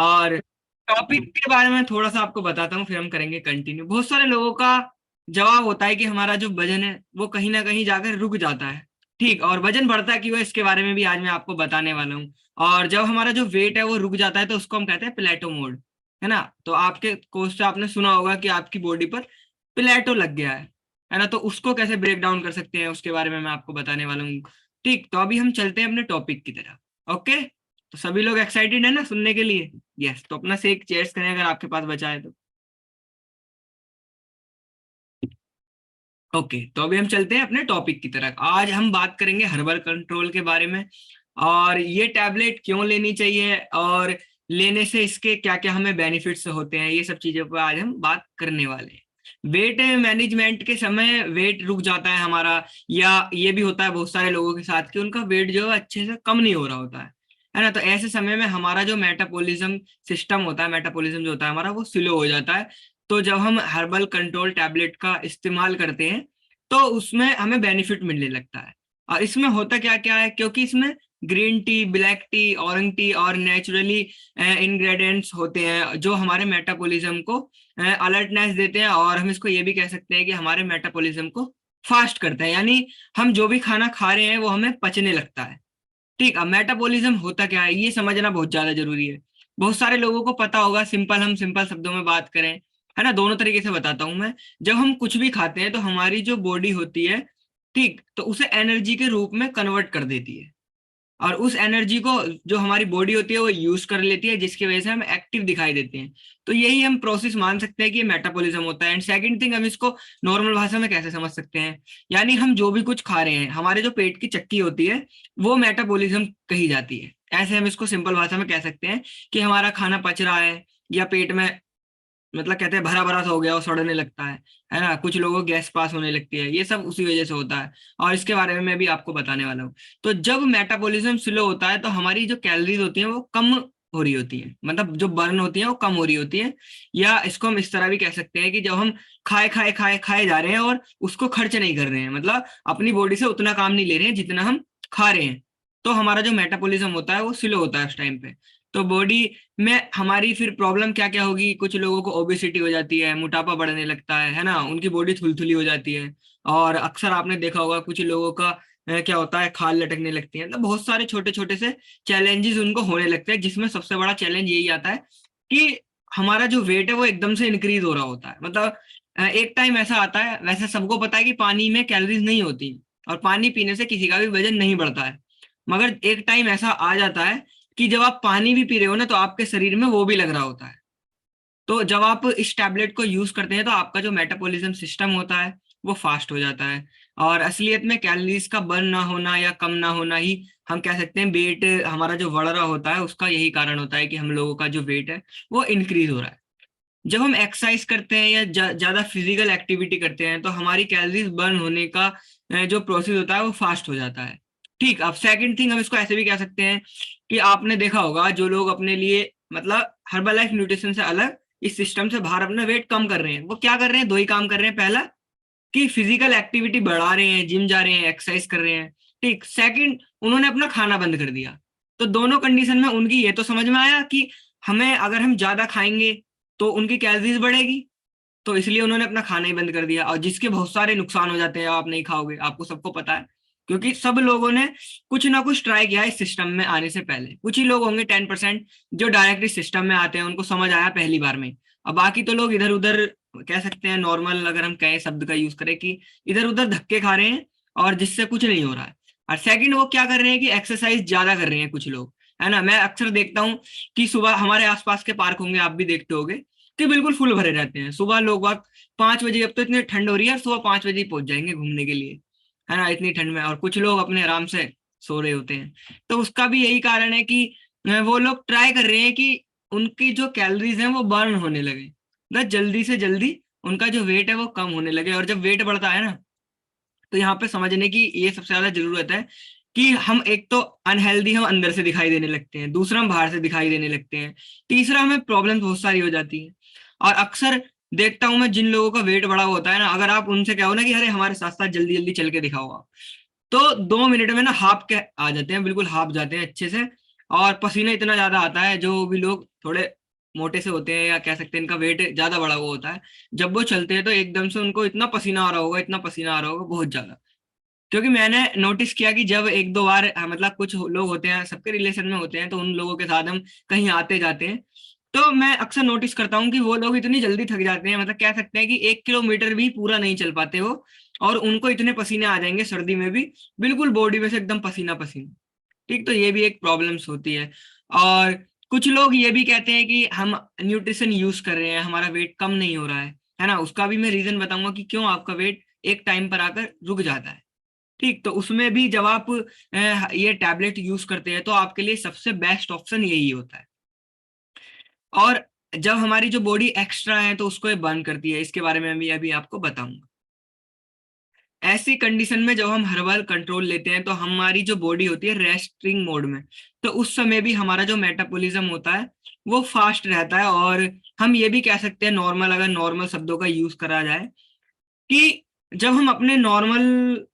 और टॉपिक के बारे में थोड़ा सा आपको बताता हूँ, फिर हम करेंगे कंटिन्यू। बहुत सारे लोगों का जवाब होता है कि हमारा जो वजन है वो कहीं ना कहीं जाकर रुक जाता है। ठीक, और वजन बढ़ता है कि वो, इसके बारे में भी आज मैं आपको बताने वाला हूँ। और जब हमारा जो वेट है वो रुक जाता है तो उसको हम कहते हैं प्लेटो मोड, है ना। तो आपके कोर्स से आपने सुना होगा कि आपकी बॉडी पर प्लेटो लग गया है ना। तो उसको कैसे ब्रेक डाउन कर सकते हैं उसके बारे में मैं आपको बताने वाला हूँ। ठीक, तो अभी हम चलते हैं अपने टॉपिक की तरफ। ओके, तो सभी लोग एक्साइटेड है ना सुनने के लिए? यस, तो अपना से एक चेयर्स करें अगर आपके पास बचा है तो। ओके, तो अभी हम चलते हैं अपने टॉपिक की तरफ। आज हम बात करेंगे हर्बल कंट्रोल के बारे में, और ये टैबलेट क्यों लेनी चाहिए, और लेने से इसके क्या क्या हमें बेनिफिट्स होते हैं, ये सब चीजों पर आज हम बात करने वाले हैं। वेट मैनेजमेंट के समय वेट रुक जाता है हमारा, या ये भी होता है बहुत सारे लोगों के साथ कि उनका वेट जो है अच्छे से कम नहीं हो रहा होता है ना। तो ऐसे समय में हमारा जो मेटाबॉलिज्म सिस्टम होता है, मेटाबॉलिज्म जो होता है हमारा, वो स्लो हो जाता है। तो जब हम हर्बल कंट्रोल टैबलेट का इस्तेमाल करते हैं तो उसमें हमें बेनिफिट मिलने लगता है। और इसमें होता क्या क्या है, क्योंकि इसमें green tea, black T, orange T और नेचुरली इंग्रेडिएंट्स होते हैं जो हमारे मेटाबॉलिज्म को अलर्टनेस देते हैं, और हम इसको ये भी कह सकते हैं कि हमारे मेटाबॉलिज्म को फास्ट करते हैं। यानी हम जो भी खाना खा रहे हैं वो हमें पचने लगता है। ठीक, अब मेटाबॉलिज्म होता क्या है ये समझना बहुत ज्यादा जरूरी है। बहुत सारे लोगों को पता होगा, सिंपल, हम सिंपल शब्दों में बात करें, है ना, दोनों तरीके से बताता हूं मैं। जब हम कुछ भी खाते हैं तो हमारी जो बॉडी होती है, ठीक, तो उसे एनर्जी के रूप में कन्वर्ट कर देती है, और उस एनर्जी को जो हमारी बॉडी होती है वो यूज कर लेती है, जिसकी वजह से हम एक्टिव दिखाई देते हैं। तो यही हम प्रोसेस मान सकते हैं कि ये मेटाबॉलिज्म होता है। एंड सेकंड थिंग, हम इसको नॉर्मल भाषा में कैसे समझ सकते हैं, यानी हम जो भी कुछ खा रहे हैं, हमारे जो पेट की चक्की होती है वो मेटाबॉलिज्म कही जाती है। ऐसे हम इसको सिंपल भाषा में कह सकते हैं कि हमारा खाना पच रहा है, या पेट में, मतलब कहते हैं भरा भरा सा हो गया, वो सड़ने लगता है ना। कुछ लोगों को गैस पास होने लगती है, ये सब उसी वजह से होता है, और इसके बारे में मैं भी आपको बताने वाला हूँ। तो जब मेटाबॉलिज्म स्लो होता है तो हमारी जो कैलोरीज होती हैं वो कम हो रही होती है, मतलब जो बर्न होती है वो कम हो रही होती है। या इसको हम इस तरह भी कह सकते हैं कि जब हम खाए खाए खाए खाए जा रहे हैं और उसको खर्च नहीं कर रहे हैं, मतलब अपनी बॉडी से उतना काम नहीं ले रहे हैं जितना हम खा रहे हैं, तो हमारा जो मेटाबॉलिज्म होता है वो स्लो होता है उस टाइम पे। तो बॉडी में हमारी फिर प्रॉब्लम क्या क्या होगी, कुछ लोगों को ओबेसिटी हो जाती है, मोटापा बढ़ने लगता है ना, उनकी बॉडी थुलथुली हो जाती है। और अक्सर आपने देखा होगा कुछ लोगों का क्या होता है, खाल लटकने लगती है। मतलब बहुत सारे छोटे छोटे से चैलेंजेस उनको होने लगते हैं, जिसमें सबसे बड़ा चैलेंज यही आता है कि हमारा जो वेट है वो एकदम से इंक्रीज हो रहा होता है। मतलब एक टाइम ऐसा आता है, वैसे सबको पता है कि पानी में कैलोरीज नहीं होती, और पानी पीने से किसी का भी वजन नहीं बढ़ता है। मगर एक टाइम ऐसा आ जाता है कि जब आप पानी भी पी रहे हो ना तो आपके शरीर में वो भी लग रहा होता है। तो जब आप इस टैबलेट को यूज करते हैं तो आपका जो मेटाबॉलिज्म सिस्टम होता है वो फास्ट हो जाता है। और असलियत में कैलोरीज का बर्न ना होना या कम ना होना ही हम कह सकते हैं वेट हमारा जो बढ़ रहा होता है उसका यही कारण होता है कि हम लोगों का जो वेट है वो इंक्रीज हो रहा है। जब हम एक्सरसाइज करते हैं या ज्यादा फिजिकल एक्टिविटी करते हैं तो हमारी कैलोरीज बर्न होने का जो प्रोसेस होता है वो फास्ट हो जाता है। ठीक, अब सेकंड थिंग हम इसको ऐसे भी कह सकते हैं कि आपने देखा होगा जो लोग अपने लिए, मतलब हर्बल लाइफ न्यूट्रिशन से अलग इस सिस्टम से बाहर अपना वेट कम कर रहे हैं, वो क्या कर रहे हैं, दो ही काम कर रहे हैं। पहला कि फिजिकल एक्टिविटी बढ़ा रहे हैं, जिम जा रहे हैं, एक्सरसाइज कर रहे हैं। ठीक, सेकंड, उन्होंने अपना खाना बंद कर दिया। तो दोनों कंडीशन में उनकी ये तो समझ में आया कि हमें अगर हम ज्यादा खाएंगे तो उनकी कैलोरीज बढ़ेगी, तो इसलिए उन्होंने अपना खाना ही बंद कर दिया, और जिसके बहुत सारे नुकसान हो जाते हैं, आप नहीं खाओगे, आपको सबको पता है। क्योंकि सब लोगों ने कुछ ना कुछ ट्राई किया है इस सिस्टम में आने से पहले। कुछ ही लोग होंगे 10% जो डायरेक्ट इस सिस्टम में आते हैं, उनको समझ आया पहली बार में। अब बाकी तो लोग इधर उधर, कह सकते हैं नॉर्मल, अगर हम कहें शब्द का यूज करें, कि इधर उधर धक्के खा रहे हैं और जिससे कुछ नहीं हो रहा है। और सेकंड, वो क्या कर रहे हैं कि एक्सरसाइज ज्यादा कर रहे हैं कुछ लोग, है ना। मैं अक्सर देखता हूँ कि सुबह हमारे आसपास के पार्क होंगे, आप भी देखते होगे कि बिल्कुल फुल भरे रहते हैं। सुबह लोग वक्त 5 बजे, अब तो इतनी ठंड हो रही है, सुबह 5 बजे ही पहुंच जाएंगे घूमने के लिए, है ना, इतनी ठंड में। और कुछ लोग अपने आराम से सो रहे होते हैं। तो उसका भी यही कारण है कि वो लोग ट्राई कर रहे हैं कि उनकी जो कैलोरीज हैं वो बर्न होने लगे, मतलब जल्दी से जल्दी उनका जो वेट है वो कम होने लगे। और जब वेट बढ़ता है ना, तो यहाँ पे समझने की ये सबसे ज्यादा जरूरत है कि हम एक तो अनहेल्दी हम अंदर से दिखाई देने लगते हैं, दूसरा हम बाहर से दिखाई देने लगते हैं, तीसरा हमें प्रॉब्लम बहुत सारी हो जाती है। और अक्सर देखता हूं मैं, जिन लोगों का वेट बढ़ा हुआ होता है ना, अगर आप उनसे कहो ना कि अरे हमारे साथ साथ जल्दी जल्दी चल के दिखाओ आप, तो 2 मिनट में ना हाफ के आ जाते हैं, बिल्कुल हाफ जाते हैं अच्छे से। और पसीना इतना ज्यादा आता है, जो भी लोग थोड़े मोटे से होते हैं या कह सकते हैं इनका वेट ज्यादा बढ़ा हुआ होता है, जब वो चलते हैं तो एकदम से उनको इतना पसीना आ रहा होगा, इतना पसीना आ रहा होगा बहुत ज्यादा। क्योंकि मैंने नोटिस किया कि जब एक दो बार मतलब कुछ लोग होते हैं, सबके रिलेशन में होते हैं, तो उन लोगों के साथ हम कहीं आते जाते हैं, तो मैं अक्सर नोटिस करता हूँ कि वो लोग इतनी जल्दी थक जाते हैं, मतलब कह सकते हैं कि 1 किलोमीटर भी पूरा नहीं चल पाते वो, और उनको इतने पसीने आ जाएंगे सर्दी में भी, बिल्कुल बॉडी में से एकदम पसीना पसीना। ठीक, तो ये भी एक प्रॉब्लम्स होती है। और कुछ लोग ये भी कहते हैं कि हम न्यूट्रिशन यूज कर रहे हैं, हमारा वेट कम नहीं हो रहा है ना। उसका भी मैं रीजन बताऊंगा कि क्यों आपका वेट एक टाइम पर आकर रुक जाता है। ठीक, तो उसमें भी जब आप ये टैबलेट यूज करते हैं तो आपके लिए सबसे बेस्ट ऑप्शन यही होता है। और जब हमारी जो बॉडी एक्स्ट्रा है तो उसको ये बर्न करती है, इसके बारे में भी अभी आपको बताऊंगा। ऐसी कंडीशन में जब हम हर्बल कंट्रोल लेते हैं तो हमारी जो बॉडी होती है रेस्टिंग मोड में, तो उस समय भी हमारा जो मेटाबॉलिज्म होता है वो फास्ट रहता है। और हम ये भी कह सकते हैं नॉर्मल, अगर नॉर्मल शब्दों का यूज करा जाए, कि जब हम अपने नॉर्मल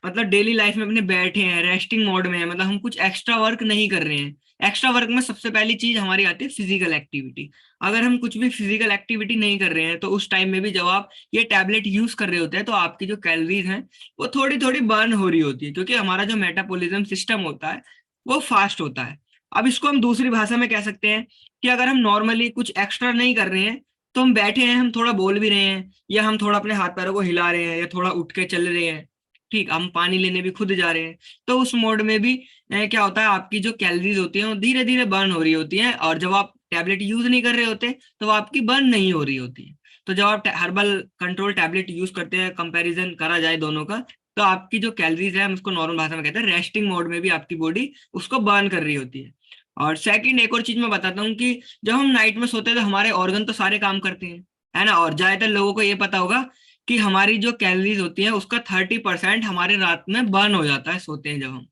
मतलब डेली लाइफ में अपने बैठे हैं, रेस्टिंग मोड में है, मतलब हम कुछ एक्स्ट्रा वर्क नहीं कर रहे हैं। एक्स्ट्रा वर्क में सबसे पहली चीज हमारी आती है फिजिकल एक्टिविटी। अगर हम कुछ भी फिजिकल एक्टिविटी नहीं कर रहे हैं तो उस टाइम में भी जब आप ये टैबलेट यूज कर रहे होते हैं तो आपकी जो कैलोरीज हैं वो थोड़ी थोड़ी बर्न हो रही होती है, क्योंकि हमारा जो मेटाबॉलिज्म सिस्टम होता है वो फास्ट होता है। अब इसको हम दूसरी भाषा में कह सकते हैं कि अगर हम नॉर्मली कुछ एक्स्ट्रा नहीं कर रहे हैं, तो हम बैठे हैं, हम थोड़ा बोल भी रहे हैं, या हम थोड़ा अपने हाथ पैरों को हिला रहे हैं, या थोड़ा उठ के चल रहे हैं, ठीक, हम पानी लेने भी खुद जा रहे हैं, तो उस मोड में भी क्या होता है, आपकी जो कैलोरीज होती हैं वो धीरे धीरे बर्न हो रही होती हैं। और जब आप टैबलेट यूज नहीं कर रहे होते तो वो आपकी बर्न नहीं हो रही होती है। तो जब आप हर्बल कंट्रोल टैबलेट यूज करते हैं, कंपैरिजन करा जाए दोनों का, तो आपकी जो कैलोरीज है हम उसको नॉर्मल भाषा में कहते हैं रेस्टिंग मोड में भी आपकी बॉडी उसको बर्न कर रही होती है। और सेकंड एक और चीज मैं बताता हूँ कि जब हम नाइट में सोते हैं तो हमारे ऑर्गन तो सारे काम करते हैं, है ना। और ज्यादातर लोगों को ये पता होगा कि हमारी जो कैलोरीज होती है उसका 30% हमारे रात में बर्न हो जाता है सोते हैं जब हम।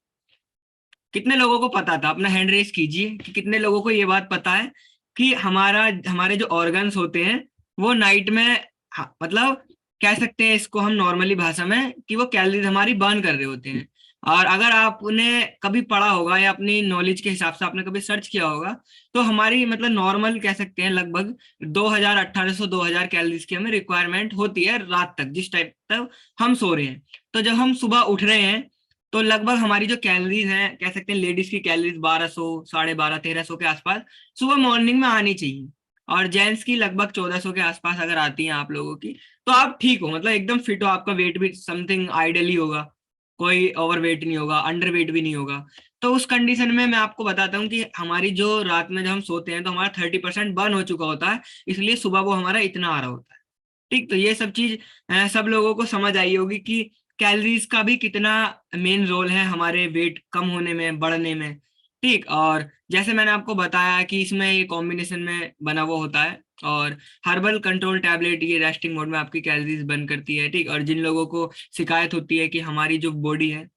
कितने लोगों को पता था, अपना हैंड रेस कीजिए कि कितने लोगों को ये बात पता है कि हमारे जो ऑर्गन्स होते हैं वो नाइट में, हाँ, मतलब कह सकते हैं इसको हम नॉर्मली भाषा में कि वो कैलोरीज हमारी बर्न कर रहे होते हैं। और अगर आपने कभी पढ़ा होगा या अपनी नॉलेज के हिसाब से आपने कभी सर्च किया होगा, तो हमारी मतलब नॉर्मल कह सकते हैं लगभग 1800 कैलोरीज की हमें रिक्वायरमेंट होती है रात तक, जिस टाइप तक हम सो रहे हैं। तो जब हम सुबह उठ रहे हैं तो लगभग हमारी जो कैलोरीज हैं, कह सकते हैं लेडीज की कैलोरीज 1200, 1250, 1300 के आसपास सुबह मॉर्निंग में आनी चाहिए। और जेंट्स की लगभग 1400 के आसपास अगर आती हैं आप लोगों की, तो आप ठीक हो, मतलब एकदम फिट हो, आपका वेट भी समथिंग आइडियली होगा, कोई ओवर वेट नहीं होगा, अंडर वेट भी नहीं होगा। तो उस कंडीशन में मैं आपको बताता हूँ कि हमारी जो रात में जब हम सोते हैं तो हमारा 30% बर्न हो चुका होता है, इसलिए सुबह वो हमारा इतना आ रहा होता है। ठीक, तो ये सब चीज सब लोगों को समझ आई होगी कि कैलोरीज का भी कितना मेन रोल है हमारे वेट कम होने में, बढ़ने में। ठीक, और जैसे मैंने आपको बताया कि इसमें ये कॉम्बिनेशन में बना हुआ होता है। और हर्बल कंट्रोल टैबलेट ये रेस्टिंग मोड में आपकी कैलोरीज बर्न करती है। ठीक, और जिन लोगों को शिकायत होती है कि हमारी जो बॉडी है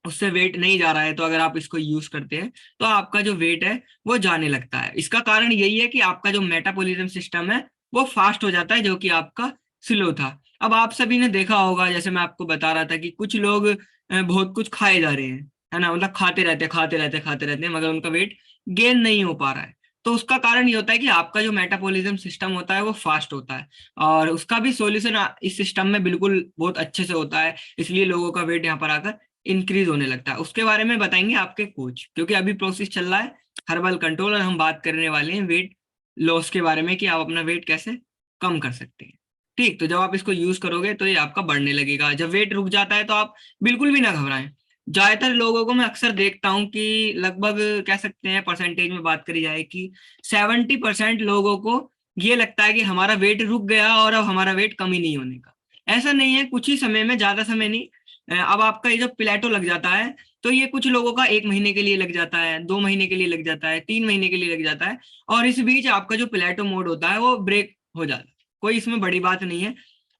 उससे वेट नहीं जा रहा है, तो अगर आप इसको यूज करते हैं तो आपका जो वेट है वो जाने लगता है। इसका कारण यही है कि आपका जो मेटाबॉलिज्म सिस्टम है वो फास्ट हो जाता है, जो कि आपका स्लो था। अब आप सभी ने देखा होगा, जैसे मैं आपको बता रहा था कि कुछ लोग बहुत कुछ खाए जा रहे हैं, है ना, मतलब खाते रहते खाते रहते खाते रहते हैं, मगर उनका वेट गेन नहीं हो पा रहा है। तो उसका कारण ये होता है कि आपका जो मेटाबॉलिज्म सिस्टम होता है वो फास्ट होता है। और उसका भी सॉल्यूशन इस सिस्टम में बिल्कुल बहुत अच्छे से होता है, इसलिए लोगों का वेट यहाँ पर आकर इंक्रीज होने लगता है। उसके बारे में बताएंगे आपके कोच, क्योंकि अभी प्रोसेस चल रहा है हर्बल कंट्रोल, और हम बात करने वाले हैं वेट लॉस के बारे में कि आप अपना वेट कैसे कम कर सकते हैं। ठीक, तो जब आप इसको यूज करोगे तो ये आपका बढ़ने लगेगा। जब वेट रुक जाता है तो आप बिल्कुल भी ना घबराएं। ज्यादातर लोगों को मैं अक्सर देखता हूँ कि लगभग कह सकते हैं परसेंटेज में बात करी जाए कि 70% लोगों को ये लगता है कि हमारा वेट रुक गया और अब हमारा वेट कम ही नहीं होने का। ऐसा नहीं है, कुछ ही समय में, ज्यादा समय नहीं। अब आपका ये जो प्लेटो लग जाता है, तो ये कुछ लोगों का 1 महीने के लिए लग जाता है, 2 महीने के लिए लग जाता है, 3 महीने के लिए लग जाता है। और इस बीच आपका जो प्लेटो मोड होता है वो ब्रेक हो जाता है, कोई इसमें बड़ी बात नहीं है।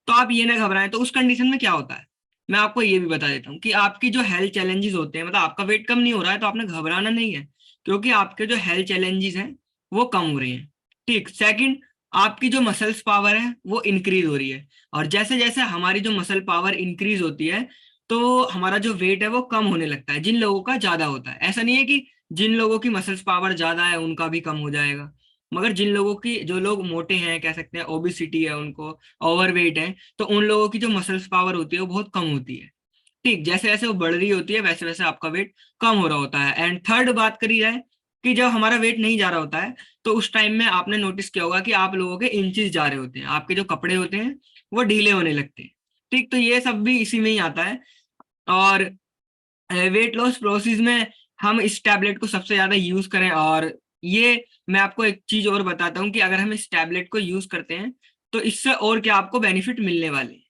तो आप ये ना घबराएं। तो उस कंडीशन में क्या होता है, मैं आपको ये भी बता देता हूँ कि आपकी जो हेल्थ चैलेंजेस होते हैं, मतलब आपका वेट कम नहीं हो रहा है तो आपने घबराना नहीं है, क्योंकि आपके जो हेल्थ चैलेंजेस हैं वो कम हो रहे हैं। ठीक, सेकंड, आपकी जो मसल्स पावर है वो इंक्रीज हो रही है। और जैसे जैसे हमारी जो मसल पावर इंक्रीज होती है तो हमारा जो वेट है वो कम होने लगता है, जिन लोगों का ज्यादा होता है। ऐसा नहीं है कि जिन लोगों की मसल्स पावर ज्यादा है उनका भी कम हो जाएगा, मगर जिन लोगों की, जो लोग मोटे हैं, कह सकते हैं ओबिसिटी है उनको, ओवरवेट है, तो उन लोगों की जो मसल्स पावर होती है वो बहुत कम होती है। ठीक, जैसे जैसे वो बढ़ रही होती है वैसे वैसे आपका वेट कम हो रहा होता है। एंड थर्ड बात करी जाए कि जब हमारा वेट नहीं जा रहा होता है, तो उस टाइम में आपने नोटिस किया होगा कि आप लोगों के इंचेस जा रहे होते हैं, आपके जो कपड़े होते हैं वो ढीले होने लगते हैं। ठीक, तो ये सब भी इसी में ही आता है। और वेट लॉस प्रोसेस में हम इस टैबलेट को सबसे ज्यादा यूज करें। और ये मैं आपको एक चीज और बताता हूँ कि अगर हम इस टैबलेट को यूज करते हैं तो इससे और क्या आपको बेनिफिट मिलने वाले हैं।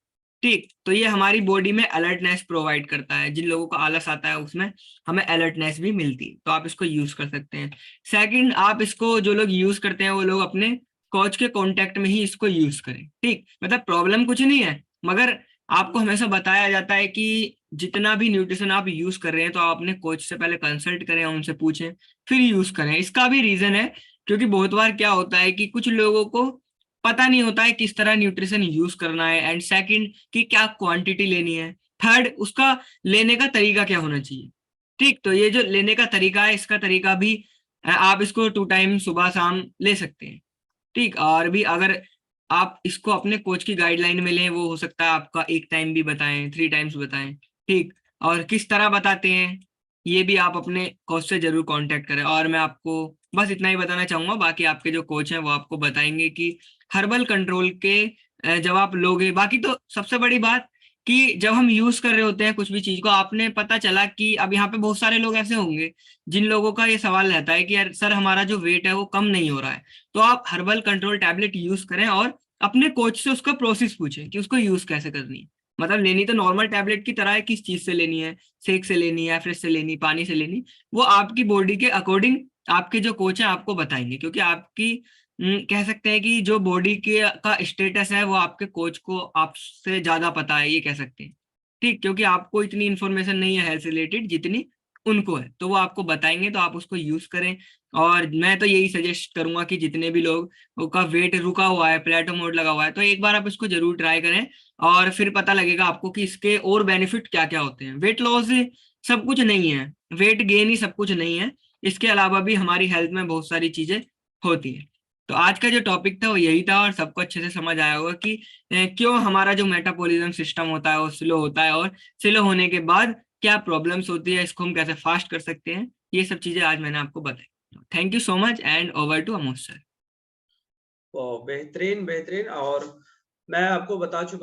ठीक, तो ये हमारी बॉडी में अलर्टनेस प्रोवाइड करता है, जिन लोगों को आलस आता है उसमें हमें अलर्टनेस भी मिलती है, तो आप इसको यूज कर सकते हैं। सेकंड, आप इसको, जो लोग यूज करते हैं वो लोग अपने कोच के कांटेक्ट में ही इसको यूज करें। ठीक, मतलब प्रॉब्लम कुछ नहीं है, मगर आपको हमेशा बताया जाता है कि जितना भी न्यूट्रिशन आप यूज कर रहे हैं तो आप अपने कोच से पहले कंसल्ट करें, उनसे पूछें, फिर यूज करें। इसका भी रीजन है क्योंकि बहुत बार क्या होता है कि कुछ लोगों को पता नहीं होता है किस तरह न्यूट्रिशन यूज करना है, एंड सेकंड कि क्या क्वांटिटी लेनी है, थर्ड उसका लेने का तरीका क्या होना चाहिए। ठीक, तो ये जो लेने का तरीका है, इसका तरीका भी आप इसको 2 टाइम सुबह शाम ले सकते हैं। ठीक, और भी अगर आप इसको अपने कोच की गाइडलाइन में लें, वो हो सकता है आपका 1 टाइम भी बताएं, 3 टाइम्स बताएं। ठीक, और किस तरह बताते हैं ये भी आप अपने कोच से जरूर कांटेक्ट करें। और मैं आपको बस इतना ही बताना चाहूंगा, बाकी आपके जो कोच हैं वो आपको बताएंगे कि हर्बल कंट्रोल के जब आप लोगे। बाकी तो सबसे बड़ी बात कि जब हम यूज कर रहे होते हैं कुछ भी चीज को, आपने पता चला कि अब यहाँ पे बहुत सारे लोग ऐसे होंगे जिन लोगों का ये सवाल रहता है कि यार सर हमारा जो वेट है वो कम नहीं हो रहा है, तो आप हर्बल कंट्रोल टैबलेट यूज करें और अपने कोच से उसका प्रोसेस पूछें कि उसको यूज कैसे करनी है। मतलब लेनी तो नॉर्मल टैबलेट की तरह है, किस चीज से लेनी है, शेक से लेनी है, फ्रेश से लेनी, पानी से लेनी, वो आपकी बॉडी के अकॉर्डिंग आपके जो कोच है आपको बताएंगे। क्योंकि आपकी कह सकते हैं कि जो बॉडी के का स्टेटस है वो आपके कोच को आपसे ज्यादा पता है, ये कह सकते हैं। ठीक, क्योंकि आपको इतनी इन्फॉर्मेशन नहीं है हेल्थ से रिलेटेड जितनी उनको है, तो वो आपको बताएंगे, तो आप उसको यूज करें। और मैं तो यही सजेस्ट करूंगा कि जितने भी लोग का वेट रुका हुआ है, प्लेटो मोड लगा हुआ है, तो एक बार आप इसको जरूर ट्राई करें, और फिर पता लगेगा आपको कि इसके और बेनिफिट क्या क्या होते हैं। वेट लॉस सब कुछ नहीं है, वेट गेन ही सब कुछ नहीं है, इसके अलावा भी हमारी हेल्थ में बहुत सारी चीजें होती हैं। तो आज का जो टॉपिक था वो यही था, और सबको अच्छे से समझ आया होगा कि क्यों हमारा जो मेटाबॉलिज्म सिस्टम होता है वो स्लो होता है, और स्लो होने के बाद क्या प्रॉब्लम्स होती है, इसको हम कैसे फास्ट कर सकते हैं, ये सब चीजें आज मैंने आपको बताई। Thank you so much, and over to Amosh sir. बेहतरीन, बेहतरीन। और मैं आपको बता चुका